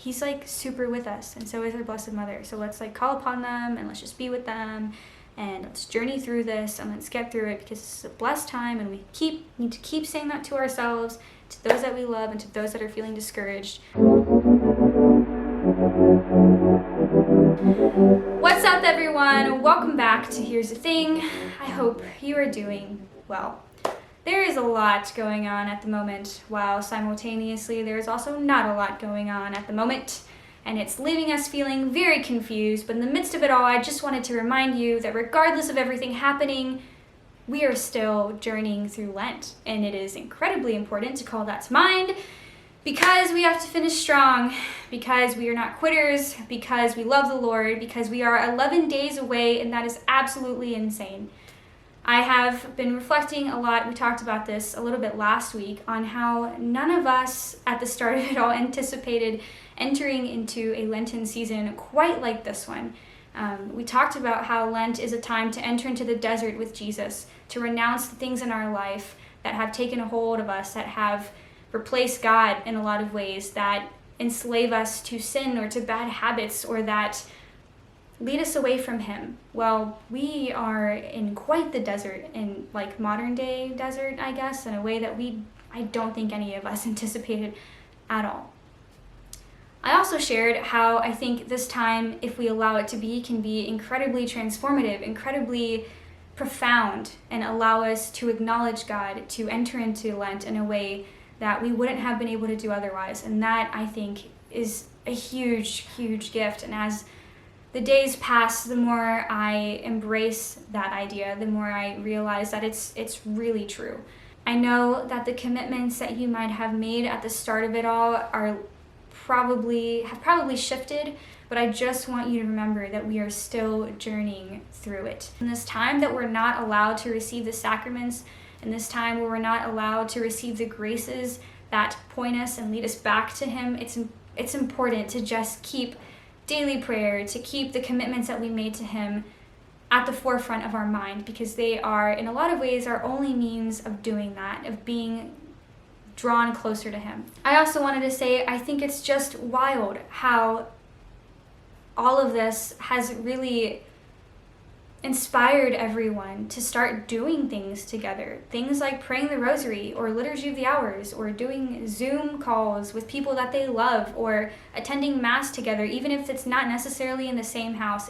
he's like super with us, and so is our Blessed Mother. So let's like call upon them, and let's just be with them, and let's journey through this, and let's get through it, because it's a blessed time, and we need to keep saying that to ourselves, to those that we love, and to those that are feeling discouraged. What's up, everyone? Welcome back to Here's the Thing. I hope you are doing well. There is a lot going on at the moment, while simultaneously there is also not a lot going on at the moment, and it's leaving us feeling very confused. But in the midst of it all, I just wanted to remind you that regardless of everything happening, we are still journeying through Lent, and it is incredibly important to call that to mind, because we have to finish strong, because we are not quitters, because we love the Lord, because we are 11 days away, and that is absolutely insane. I have been reflecting a lot, we talked about this a little bit last week, on how none of us at the start of it all anticipated entering into a Lenten season quite like this one. We talked about how Lent is a time to enter into the desert with Jesus, to renounce the things in our life that have taken a hold of us, that have replaced God in a lot of ways, that enslave us to sin or to bad habits, or that lead us away from Him. Well, we are in quite the desert, in like modern day desert, I guess, in a way that I don't think any of us anticipated at all. I also shared how I think this time, if we allow it to be, can be incredibly transformative, incredibly profound, and allow us to acknowledge God, to enter into Lent in a way that we wouldn't have been able to do otherwise. And that, I think, is a huge, huge gift. And as the days pass, the more I embrace that idea, the more I realize that it's really true. I know that the commitments that you might have made at the start of it all have probably shifted, but I just want you to remember that we are still journeying through it. In this time that we're not allowed to receive the sacraments, in this time where we're not allowed to receive the graces that point us and lead us back to Him, it's important to just keep daily prayer, to keep the commitments that we made to Him at the forefront of our mind, because they are, in a lot of ways, our only means of doing that, of being drawn closer to Him. I also wanted to say, I think it's just wild how all of this has really inspired everyone to start doing things together. Things like praying the rosary, or Liturgy of the Hours, or doing Zoom calls with people that they love, or attending Mass together, even if it's not necessarily in the same house.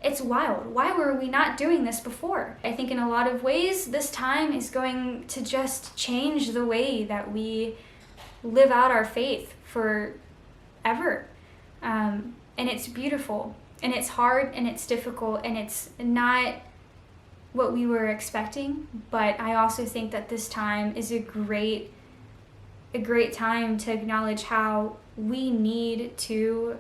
It's wild. Why were we not doing this before? I think in a lot of ways, this time is going to just change the way that we live out our faith forever. And it's beautiful, and it's hard, and it's difficult, and it's not what we were expecting. But I also think that this time is a great time to acknowledge how we need to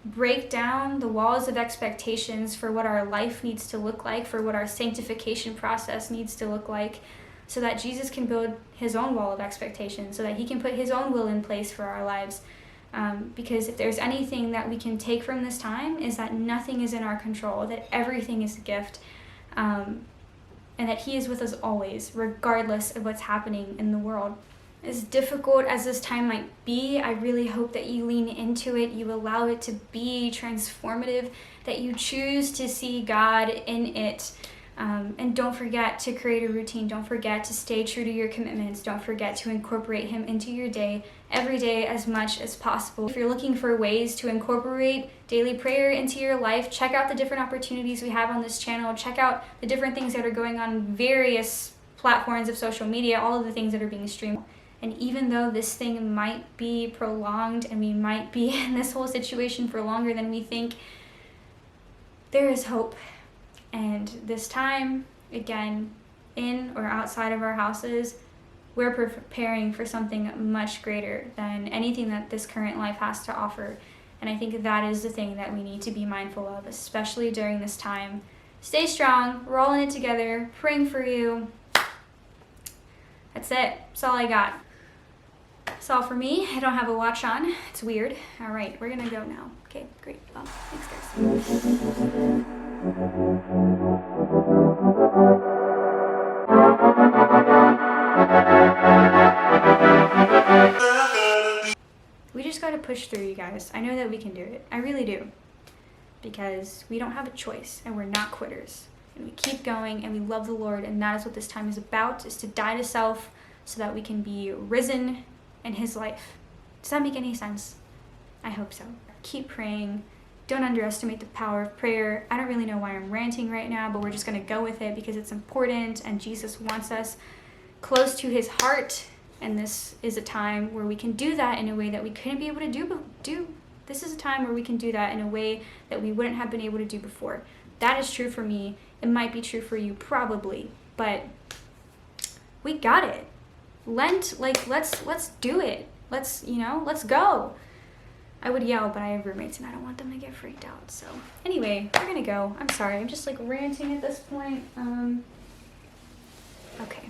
break down the walls of expectations for what our life needs to look like, for what our sanctification process needs to look like, so that Jesus can build His own wall of expectations, so that He can put His own will in place for our lives. Because if there's anything that we can take from this time, is that nothing is in our control, that everything is a gift, and that He is with us always, regardless of what's happening in the world. As difficult as this time might be, I really hope that you lean into it, you allow it to be transformative, that you choose to see God in it. And don't forget to create a routine. Don't forget to stay true to your commitments. Don't forget to incorporate Him into your day, every day, as much as possible. If you're looking for ways to incorporate daily prayer into your life, check out the different opportunities we have on this channel. Check out the different things that are going on various platforms of social media, all of the things that are being streamed. And even though this thing might be prolonged, and we might be in this whole situation for longer than we think, there is hope. And this time, again, in or outside of our houses, we're preparing for something much greater than anything that this current life has to offer. And I think that is the thing that we need to be mindful of, especially during this time. Stay strong. We're all in it together. Praying for you. That's it. That's all I got. That's all for me. I don't have a watch on. It's weird. All right, we're gonna go now. Okay, great. Well, thanks, guys. We just got got to push through, you guys. I know that we can do it. I really do. Because we don't have a choice, and we're not quitters. And we keep going, and we love the Lord, and that is what this time is about, is to die to self so that we can be risen in his life. Does that make any sense? I hope so. Keep praying. Don't underestimate the power of prayer. I don't really know why I'm ranting right now, but we're just going to go with it because it's important, and Jesus wants us close to his heart, and this is a time where we can do that in a way that we couldn't be able to do. This is a time where we can do that in a way that we wouldn't have been able to do before. That is true for me. It might be true for you, probably, but we got it. Lent, like, let's do it. Let's go. I would yell, but I have roommates and I don't want them to get freaked out. So anyway, we're gonna go. I'm sorry, I'm just like ranting at this point. Okay.